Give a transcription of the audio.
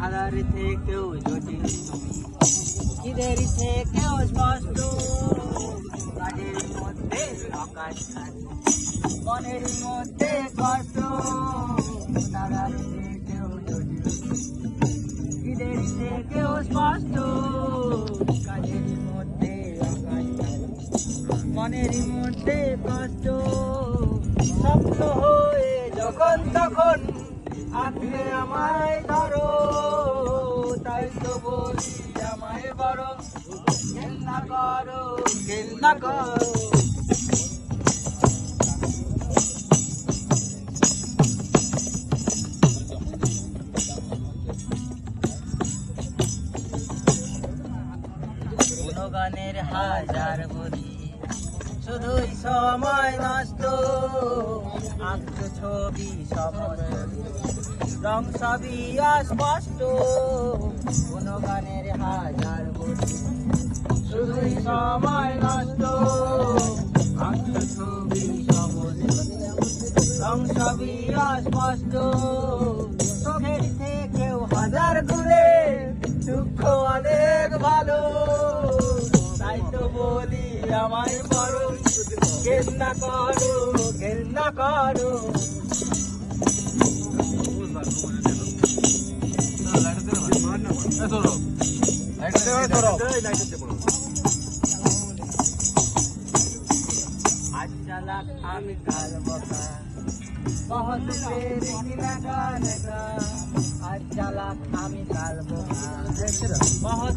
ধারার থেকেও জটিল তুমি, ঈদের থেকেও স্পষ্ট, কাজের মধ্যে আকাশ খালি, মনের মধ্যে কষ্ট, ধারার থেকেও জটিল, ঈদের থেকেও স্পষ্ট, কাজের মধ্যে আকাশ খালি, মনের মধ্যে কষ্ট, স্বপ্ন হয়ে যখন তখন আঁকলে আমায় ধরো, তাই তো বলি আমায় বড় ঘেন্না করো, ঘেন্না করো। গানের হাজার বলি শুধুই সময় নষ্ট, আঁকছো ছবি সমস্ত, রং সবই অস্পষ্ট, কোন গানের হাজার বলি শুধুই সময় নষ্ট, আঁকছো ছবি সমস্ত, রং সবই অস্পষ্ট, চোখের থেকেও হাজার গুণে দুঃখ অনেক ভালো, তাই তো বলি আমায় বড় ঘেন্না করো, ঘেন্না করো। আজ চালাক আমি কাল বোকা, बहुत प्रेमी लगा, आज चालाक আমি কাল বোকা, बहुत